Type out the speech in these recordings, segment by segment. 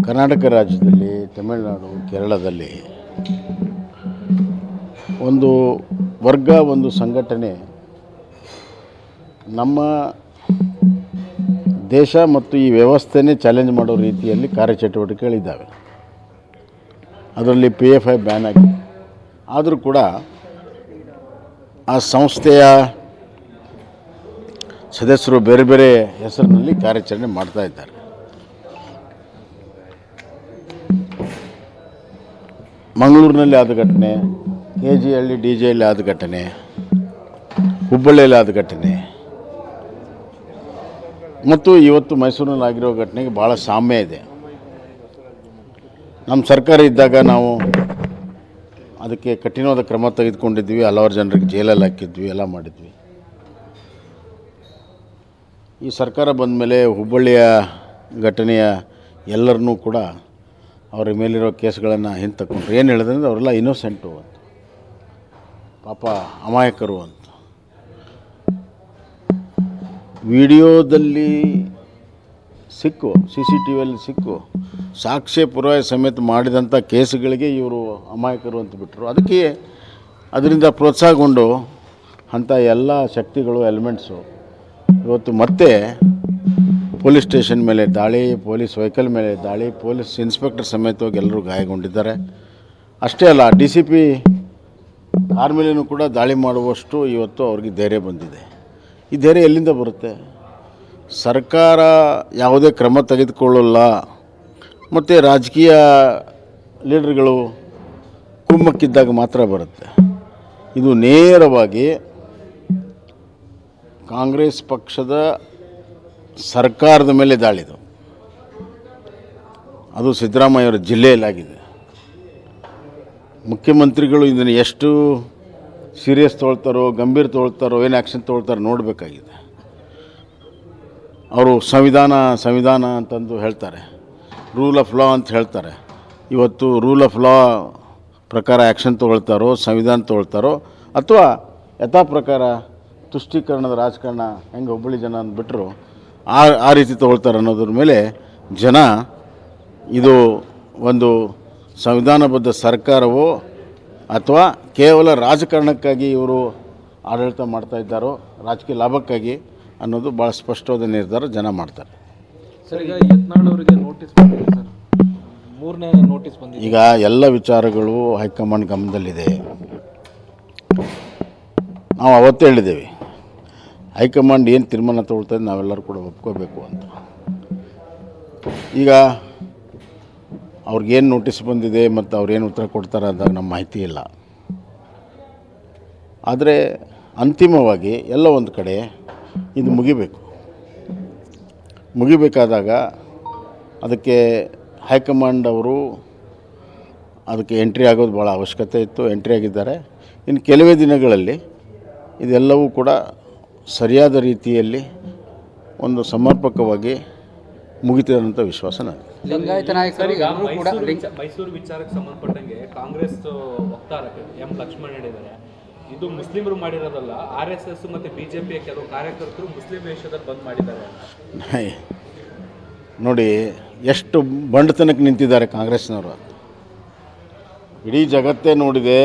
ಕರ್ನಾಟಕ ರಾಜ್ಯದಲ್ಲಿ, ತಮಿಳುನಾಡು, ಕೇರಳದಲ್ಲಿ ಒಂದು ವರ್ಗ, ಒಂದು ಸಂಘಟನೆ ನಮ್ಮ ದೇಶ ಮತ್ತು ಈ ವ್ಯವಸ್ಥೆನೇ ಚಾಲೆಂಜ್ ಮಾಡೋ ರೀತಿಯಲ್ಲಿ ಕಾರ್ಯಚಟುವಟಿಕೆಗಳಿದ್ದಾವೆ. ಅದರಲ್ಲಿ PFI ಬ್ಯಾನ್ ಆಗಿದೆ. ಆದರೂ ಕೂಡ ಆ ಸಂಸ್ಥೆಯ ಸದಸ್ಯರು ಬೇರೆ ಬೇರೆ ಹೆಸರಿನಲ್ಲಿ ಕಾರ್ಯಾಚರಣೆ ಮಾಡ್ತಾ ಇದ್ದಾರೆ. ಮಂಗಳೂರಿನಲ್ಲಿ ಆದ ಘಟನೆ, KGಹಳ್ಳಿ DJಯಲ್ಲಿ ಆದ ಘಟನೆ, ಹುಬ್ಬಳ್ಳಿಯಲ್ಲಿ ಆದ ಘಟನೆ ಮತ್ತು ಇವತ್ತು ಮೈಸೂರಿನಲ್ಲಿ ಆಗಿರೋ ಘಟನೆಗೆ ಭಾಳ ಸಾಮ್ಯ ಇದೆ. ನಮ್ಮ ಸರ್ಕಾರ ಇದ್ದಾಗ ನಾವು ಅದಕ್ಕೆ ಕಠಿಣವಾದ ಕ್ರಮ ತೆಗೆದುಕೊಂಡಿದ್ವಿ, ಹಲವಾರು ಜನರಿಗೆ ಜೈಲಲ್ಲಿ ಹಾಕಿದ್ವಿ, ಎಲ್ಲ ಮಾಡಿದ್ವಿ. ಈ ಸರ್ಕಾರ ಬಂದ ಮೇಲೆ ಹುಬ್ಬಳ್ಳಿಯ ಘಟನೆಯ ಎಲ್ಲರನ್ನೂ ಕೂಡ ಅವರ ಮೇಲಿರೋ ಕೇಸ್ಗಳನ್ನು ಹಿಂತಕೊಂಡ್ರು. ಏನು ಹೇಳಿದ್ರೆ ಅವರೆಲ್ಲ ಇನ್ನೋಸೆಂಟು ಅಂತ, ಪಾಪ ಅಮಾಯಕರು ಅಂತ. ವಿಡಿಯೋದಲ್ಲಿ ಸಿಕ್ಕು, CCTVಯಲ್ಲಿ ಸಿಕ್ಕು, ಸಾಕ್ಷ್ಯ ಪುರಾವೆ ಸಮೇತ ಮಾಡಿದಂಥ ಕೇಸುಗಳಿಗೆ ಇವರು ಅಮಾಯಕರು ಅಂತ ಬಿಟ್ಟರು. ಅದಕ್ಕೆ ಅದರಿಂದ ಪ್ರೋತ್ಸಾಹಗೊಂಡು ಅಂಥ ಎಲ್ಲ ಶಕ್ತಿಗಳು, ಎಲಿಮೆಂಟ್ಸು ಇವತ್ತು ಮತ್ತೆ ಪೊಲೀಸ್ ಸ್ಟೇಷನ್ ಮೇಲೆ ದಾಳಿ, ಪೊಲೀಸ್ ವೆಹಿಕಲ್ ಮೇಲೆ ದಾಳಿ, ಪೊಲೀಸ್ ಇನ್ಸ್ಪೆಕ್ಟರ್ ಸಮೇತವಾಗಿ ಎಲ್ಲರೂ ಗಾಯಗೊಂಡಿದ್ದಾರೆ. ಅಷ್ಟೇ ಅಲ್ಲ, DCP ಕಾರ್ ಮೇಲೇನೂ ಕೂಡ ದಾಳಿ ಮಾಡುವಷ್ಟು ಇವತ್ತು ಅವ್ರಿಗೆ ಧೈರ್ಯ ಬಂದಿದೆ. ಈ ಧೈರ್ಯ ಎಲ್ಲಿಂದ ಬರುತ್ತೆ? ಸರ್ಕಾರ ಯಾವುದೇ ಕ್ರಮ ತೆಗೆದುಕೊಳ್ಳಲ್ಲ ಮತ್ತು ರಾಜಕೀಯ ಲೀಡರ್ಗಳು ಕುಮ್ಮಕ್ಕಿದ್ದಾಗ ಮಾತ್ರ ಬರುತ್ತೆ. ಇದು ನೇರವಾಗಿ ಕಾಂಗ್ರೆಸ್ ಪಕ್ಷದ ಸರ್ಕಾರದ ಮೇಲೆ ದಾಳಿದು. ಅದು ಸಿದ್ದರಾಮಯ್ಯವರ ಜಿಲ್ಲೆಯಲ್ಲಾಗಿದೆ. ಮುಖ್ಯಮಂತ್ರಿಗಳು ಇದನ್ನು ಎಷ್ಟು ಸೀರಿಯಸ್ ತೊಗೊಳ್ತಾರೋ, ಗಂಭೀರ ತೊಗೊಳ್ತಾರೋ, ಏನು ಆ್ಯಕ್ಷನ್ ತೊಗೊಳ್ತಾರೋ ನೋಡಬೇಕಾಗಿದೆ. ಅವರು ಸಂವಿಧಾನ ಅಂತಂದು ಹೇಳ್ತಾರೆ, ರೂಲ್ ಆಫ್ ಲಾ ಅಂತ ಹೇಳ್ತಾರೆ. ಇವತ್ತು ರೂಲ್ ಆಫ್ ಲಾ ಪ್ರಕಾರ ಆ್ಯಕ್ಷನ್ ತೊಗೊಳ್ತಾರೋ, ಸಂವಿಧಾನ ತೊಗೊಳ್ತಾರೋ, ಅಥವಾ ಯಥಾ ಪ್ರಕಾರ ತುಷ್ಟೀಕರಣದ ರಾಜಕಾರಣ ಹೆಂಗೆ ಹುಬ್ಬಳ್ಳಿ ಜನ ಅಂದ್ಬಿಟ್ರು ಆ ರೀತಿ ತೊಗೊಳ್ತಾರೆ ಅನ್ನೋದ್ರ ಮೇಲೆ ಜನ ಇದು ಒಂದು ಸಂವಿಧಾನಬದ್ಧ ಸರ್ಕಾರವೋ ಅಥವಾ ಕೇವಲ ರಾಜಕಾರಣಕ್ಕಾಗಿ ಇವರು ಆಡಳಿತ ಮಾಡ್ತಾ ಇದ್ದಾರೋ, ರಾಜಕೀಯ ಲಾಭಕ್ಕಾಗಿ ಅನ್ನೋದು ಭಾಳ ಸ್ಪಷ್ಟವಾದ ನಿರ್ಧಾರ ಜನ ಮಾಡ್ತಾರೆ. ಸರ್, ಈಗ ಯತ್ನಾಳ್ ಅವರಿಗೆ ನೋಟಿಸ್ ಬಂದಿದೆ ಸರ್, 3ನೇ ನೋಟಿಸ್ ಬಂದಿದೆ. ಈಗ ಎಲ್ಲ ವಿಚಾರಗಳು ಹೈಕಮಾಂಡ್ ಗಮನದಲ್ಲಿದೆ. ನಾವು ಅವತ್ತೇ ಹೇಳಿದ್ದೇವೆ, ಹೈಕಮಾಂಡ್ ಏನು ತೀರ್ಮಾನ ತಗೊಳ್ತದೆ ನಾವೆಲ್ಲರೂ ಕೂಡ ಒಪ್ಕೋಬೇಕು ಅಂತ. ಈಗ ಅವ್ರಿಗೇನು ನೋಟಿಸ್ ಬಂದಿದೆ ಮತ್ತು ಅವ್ರೇನು ಉತ್ತರ ಕೊಡ್ತಾರೆ ಅಂದಾಗ ನಮ್ಮ ಮಾಹಿತಿ ಇಲ್ಲ. ಆದರೆ ಅಂತಿಮವಾಗಿ ಎಲ್ಲ ಒಂದು ಕಡೆ ಇದು ಮುಗಿಬೇಕಾದಾಗ ಅದಕ್ಕೆ ಹೈಕಮಾಂಡ್ ಅವರು ಅದಕ್ಕೆ ಎಂಟ್ರಿ ಆಗೋದು ಭಾಳ ಅವಶ್ಯಕತೆ ಇತ್ತು. ಎಂಟ್ರಿ ಆಗಿದ್ದಾರೆ. ಇನ್ನು ಕೆಲವೇ ದಿನಗಳಲ್ಲಿ ಇದೆಲ್ಲವೂ ಕೂಡ ಸರಿಯಾದ ರೀತಿಯಲ್ಲಿ ಒಂದು ಸಮರ್ಪಕವಾಗಿ ಮುಗಿತಿದೆ ಅಂತ ವಿಶ್ವಾಸ ನನಗೆ. ಲಿಂಗಾಯತ ನಾಯಕರು ಕೂಡ ಮೈಸೂರು ವಿಚಾರಕ್ಕೆ ಸಂಬಂಧಪಟ್ಟಂಗೆ ಕಾಂಗ್ರೆಸ್ ವಕ್ತಾರ ಲಕ್ಷ್ಮಣ್ ಹೇಳಿದ್ದಾರೆ, ಇದು ಮುಸ್ಲಿಮರು ಮಾಡಿರೋದಲ್ಲ, RSS ಮತ್ತು BJPಯ ಕೆಲವು ಕಾರ್ಯಕರ್ತರು ಮುಸ್ಲಿಂ ವೇಷದಲ್ಲಿ ಬಂದ್ ಮಾಡಿದ್ದಾರೆ. ನೋಡಿ ಎಷ್ಟು ಬಂಡತನಕ್ಕೆ ನಿಂತಿದ್ದಾರೆ ಕಾಂಗ್ರೆಸ್ನವರು. ಇಡೀ ಜಗತ್ತೇ ನೋಡಿದೆ,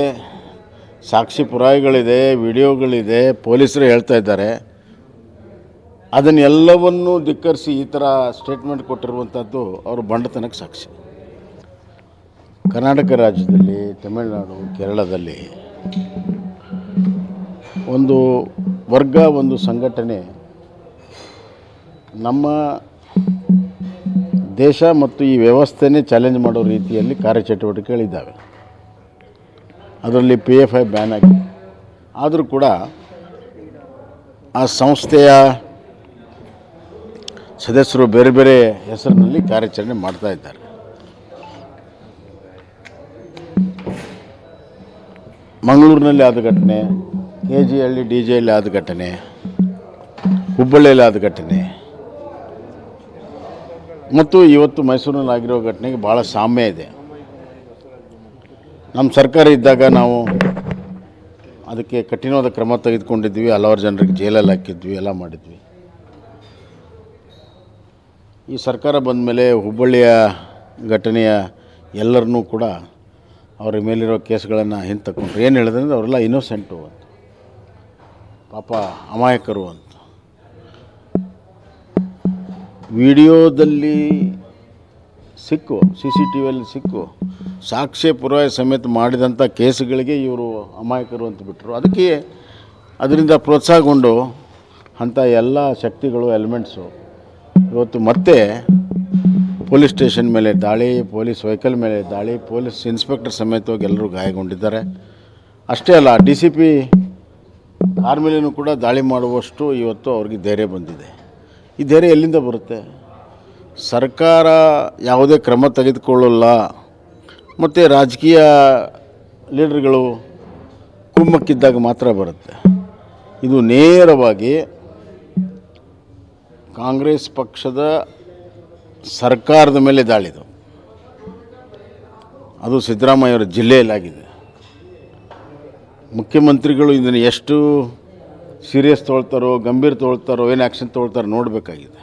ಸಾಕ್ಷಿ ಪುರಾವೆಗಳಿದೆ, ವಿಡಿಯೋಗಳಿದೆ, ಪೊಲೀಸರು ಹೇಳ್ತಾ ಇದ್ದಾರೆ. ಅದನ್ನೆಲ್ಲವನ್ನೂ ಧಿಕ್ಕರಿಸಿ ಈ ಥರ ಸ್ಟೇಟ್ಮೆಂಟ್ ಕೊಟ್ಟಿರುವಂಥದ್ದು ಅವರು ಬಂಡತನಕ್ಕೆ ಸಾಕ್ಷಿ. ಕರ್ನಾಟಕ ರಾಜ್ಯದಲ್ಲಿ, ತಮಿಳುನಾಡು, ಕೇರಳದಲ್ಲಿ ಒಂದು ವರ್ಗ, ಒಂದು ಸಂಘಟನೆ ನಮ್ಮ ದೇಶ ಮತ್ತು ಈ ವ್ಯವಸ್ಥೆನೇ ಚಾಲೆಂಜ್ ಮಾಡೋ ರೀತಿಯಲ್ಲಿ ಕಾರ್ಯಚಟುವಟಿಕೆಗಳಿದ್ದಾವೆ. ಅದರಲ್ಲಿ PFI ಬ್ಯಾನ್ ಆಗಿದೆ. ಆದರೂ ಕೂಡ ಆ ಸಂಸ್ಥೆಯ ಸದಸ್ಯರು ಬೇರೆ ಬೇರೆ ಹೆಸರಿನಲ್ಲಿ ಕಾರ್ಯಾಚರಣೆ ಮಾಡ್ತಾ ಇದ್ದಾರೆ. ಮಂಗಳೂರಿನಲ್ಲಿ ಆದ ಘಟನೆ, KGಹಳ್ಳಿ DJಯಲ್ಲಿ ಆದ ಘಟನೆ, ಹುಬ್ಬಳ್ಳಿಯಲ್ಲಿ ಆದ ಘಟನೆ ಮತ್ತು ಇವತ್ತು ಮೈಸೂರಿನಲ್ಲಿ ಆಗಿರೋ ಘಟನೆಗೆ ಭಾಳ ಸಾಮ್ಯ ಇದೆ. ನಮ್ಮ ಸರ್ಕಾರ ಇದ್ದಾಗ ನಾವು ಅದಕ್ಕೆ ಕಠಿಣವಾದ ಕ್ರಮ ತೆಗೆದುಕೊಂಡಿದ್ವಿ, ಹಲವಾರು ಜನರಿಗೆ ಜೈಲಲ್ಲಿ ಹಾಕಿದ್ವಿ, ಎಲ್ಲ ಮಾಡಿದ್ವಿ. ಈ ಸರ್ಕಾರ ಬಂದ ಮೇಲೆ ಹುಬ್ಬಳ್ಳಿಯ ಘಟನೆಯ ಎಲ್ಲರನ್ನೂ ಕೂಡ ಅವರ ಮೇಲಿರೋ ಕೇಸ್ಗಳನ್ನು ಹಿಂತಕೊಂಡ್ರು. ಏನು ಹೇಳಿದ್ರೆ ಅವರೆಲ್ಲ ಇನ್ನೋಸೆಂಟು ಅಂತ, ಪಾಪ ಅಮಾಯಕರು ಅಂತ. ವಿಡಿಯೋದಲ್ಲಿ ಸಿಕ್ಕು, CCTVಯಲ್ಲಿ ಸಿಕ್ಕು, ಸಾಕ್ಷ್ಯ ಪುರಾವೆ ಸಮೇತ ಮಾಡಿದಂಥ ಕೇಸುಗಳಿಗೆ ಇವರು ಅಮಾಯಕರು ಅಂತ ಬಿಟ್ಟರು. ಅದಕ್ಕೆ ಅದರಿಂದ ಪ್ರೋತ್ಸಾಹಗೊಂಡು ಅಂಥ ಎಲ್ಲ ಶಕ್ತಿಗಳು, ಎಲಿಮೆಂಟ್ಸು ಇವತ್ತು ಮತ್ತೆ ಪೊಲೀಸ್ ಸ್ಟೇಷನ್ ಮೇಲೆ ದಾಳಿ, ಪೊಲೀಸ್ ವೆಹಿಕಲ್ ಮೇಲೆ ದಾಳಿ, ಪೊಲೀಸ್ ಇನ್ಸ್ಪೆಕ್ಟರ್ ಸಮೇತವಾಗಿ ಎಲ್ಲರೂ ಗಾಯಗೊಂಡಿದ್ದಾರೆ. ಅಷ್ಟೇ ಅಲ್ಲ, DCP ಕಾರ್ ಮೇಲೇನೂ ಕೂಡ ದಾಳಿ ಮಾಡುವಷ್ಟು ಇವತ್ತು ಅವ್ರಿಗೆ ಧೈರ್ಯ ಬಂದಿದೆ. ಈ ಧೈರ್ಯ ಎಲ್ಲಿಂದ ಬರುತ್ತೆ? ಸರ್ಕಾರ ಯಾವುದೇ ಕ್ರಮ ತೆಗೆದುಕೊಳ್ಳಲ್ಲ ಮತ್ತು ರಾಜಕೀಯ ಲೀಡರ್ಗಳು ಕುಮ್ಮಕ್ಕಿದ್ದಾಗ ಮಾತ್ರ ಬರುತ್ತೆ. ಇದು ನೇರವಾಗಿ ಕಾಂಗ್ರೆಸ್ ಪಕ್ಷದ ಸರ್ಕಾರದ ಮೇಲೆ ದಾಳಿದು. ಅದು ಸಿದ್ದರಾಮಯ್ಯವರ ಜಿಲ್ಲೆಯಲ್ಲಾಗಿದೆ. ಮುಖ್ಯಮಂತ್ರಿಗಳು ಇದನ್ನು ಎಷ್ಟು ಸೀರಿಯಸ್ ತೊಗೊಳ್ತಾರೋ, ಗಂಭೀರ ತೊಗೊಳ್ತಾರೋ, ಏನು ಆ್ಯಕ್ಷನ್ ತೊಗೊಳ್ತಾರೋ ನೋಡಬೇಕಾಗಿದೆ.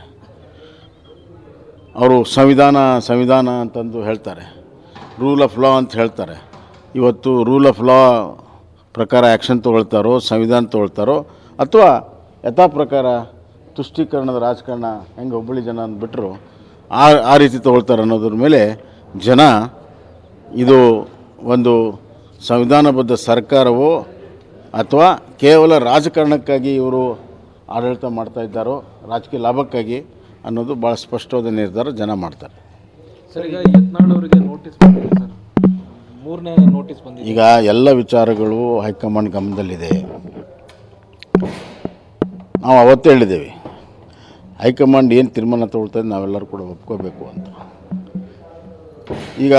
ಅವರು ಸಂವಿಧಾನ ಅಂತಂದು ಹೇಳ್ತಾರೆ, ರೂಲ್ ಆಫ್ ಲಾ ಅಂತ ಹೇಳ್ತಾರೆ. ಇವತ್ತು ರೂಲ್ ಆಫ್ ಲಾ ಪ್ರಕಾರ ಆ್ಯಕ್ಷನ್ ತೊಗೊಳ್ತಾರೋ, ಸಂವಿಧಾನ ತೊಗೊಳ್ತಾರೋ, ಅಥವಾ ಯಥಾ ಪ್ರಕಾರ ತುಷ್ಟೀಕರಣದ ರಾಜಕಾರಣ ಹೆಂಗೆ ಹುಬ್ಬಳ್ಳಿ ಜನ ಅಂದ್ಬಿಟ್ರು ಆ ರೀತಿ ತೊಗೊಳ್ತಾರೆ ಅನ್ನೋದ್ರ ಮೇಲೆ ಜನ ಇದು ಒಂದು ಸಂವಿಧಾನಬದ್ಧ ಸರ್ಕಾರವೋ ಅಥವಾ ಕೇವಲ ರಾಜಕಾರಣಕ್ಕಾಗಿ ಇವರು ಆಡಳಿತ ಮಾಡ್ತಾ ಇದ್ದಾರೋ, ರಾಜಕೀಯ ಲಾಭಕ್ಕಾಗಿ ಅನ್ನೋದು ಭಾಳ ಸ್ಪಷ್ಟವಾದ ನಿರ್ಧಾರ ಜನ ಮಾಡ್ತಾರೆ. ಸರ್, ಈಗ ಯತ್ನಾಳ್ ಅವರಿಗೆ ನೋಟಿಸ್ ಬಂದಿದೆ ಸರ್, 3ನೇ ನೋಟಿಸ್ ಬಂದಿದೆ. ಈಗ ಎಲ್ಲ ವಿಚಾರಗಳು ಹೈಕಮಾಂಡ್ ಗಮನದಲ್ಲಿದೆ. ನಾವು ಅವತ್ತೇ ಹೇಳಿದ್ದೇವೆ, ಹೈಕಮಾಂಡ್ ಏನು ತೀರ್ಮಾನ ತಗೊಳ್ತದೆ ನಾವೆಲ್ಲರೂ ಕೂಡ ಒಪ್ಕೋಬೇಕು ಅಂತ. ಈಗ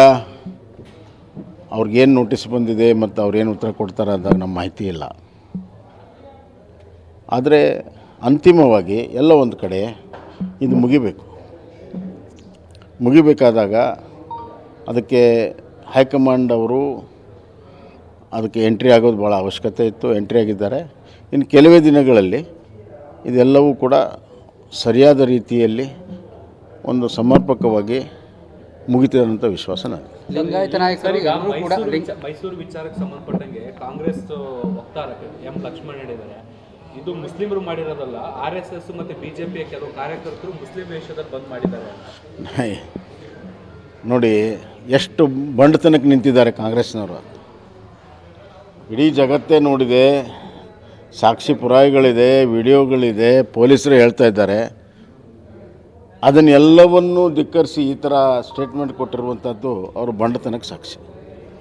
ಅವ್ರಿಗೇನು ನೋಟಿಸ್ ಬಂದಿದೆ ಮತ್ತು ಅವ್ರೇನು ಉತ್ತರ ಕೊಡ್ತಾರೆ ಅಂದಾಗ ನಮ್ಮ ಮಾಹಿತಿ ಇಲ್ಲ. ಆದರೆ ಅಂತಿಮವಾಗಿ ಎಲ್ಲ ಒಂದು ಕಡೆ ಇದು ಮುಗಿಬೇಕಾದಾಗ ಅದಕ್ಕೆ ಹೈಕಮಾಂಡ್ ಅವರು ಅದಕ್ಕೆ ಎಂಟ್ರಿ ಆಗೋದು ಭಾಳ ಅವಶ್ಯಕತೆ ಇತ್ತು. ಎಂಟ್ರಿ ಆಗಿದ್ದಾರೆ. ಇನ್ನು ಕೆಲವೇ ದಿನಗಳಲ್ಲಿ ಇದೆಲ್ಲವೂ ಕೂಡ ಸರಿಯಾದ ರೀತಿಯಲ್ಲಿ ಒಂದು ಸಮರ್ಪಕವಾಗಿ ಮುಗಿತಿರೋಂಥ ವಿಶ್ವಾಸ ನನಗೆ. ಲಿಂಗಾಯತ ನಾಯಕರು ಈಗ ಎಲ್ಲರೂ ಕೂಡ ಮೈಸೂರು ವಿಚಾರಕ್ಕೆ ಸಂಬಂಧಪಟ್ಟಂಗೆ ಕಾಂಗ್ರೆಸ್ ವಕ್ತಾರ ಎಂ ಲಕ್ಷ್ಮಣ್ ಹೇಳಿದ್ದಾರೆ, ಇದು ಮುಸ್ಲಿಮರು ಮಾಡಿರೋದಲ್ಲ, RSS ಮತ್ತು BJPಯ ಕೆಲವು ಕಾರ್ಯಕರ್ತರು ಮುಸ್ಲಿಂ ವೇಷದಲ್ಲಿ ಬಂದ್ ಮಾಡಿದ್ದಾರೆ. ನೋಡಿ ಎಷ್ಟು ಬಂಡತನಕ್ಕೆ ನಿಂತಿದ್ದಾರೆ ಕಾಂಗ್ರೆಸ್ನವರು. ಇಡೀ ಜಗತ್ತೇ ನೋಡಿದೆ, ಸಾಕ್ಷಿ ಪುರಾವೆಗಳಿದೆ, ವಿಡಿಯೋಗಳಿದೆ, ಪೊಲೀಸರು ಹೇಳ್ತಾ ಇದ್ದಾರೆ. ಅದನ್ನೆಲ್ಲವನ್ನೂ ಧಿಕ್ಕರಿಸಿ ಈ ಥರ ಸ್ಟೇಟ್ಮೆಂಟ್ ಕೊಟ್ಟಿರುವಂಥದ್ದು ಅವರು ಬಂಡತನಕ್ಕೆ ಸಾಕ್ಷಿ.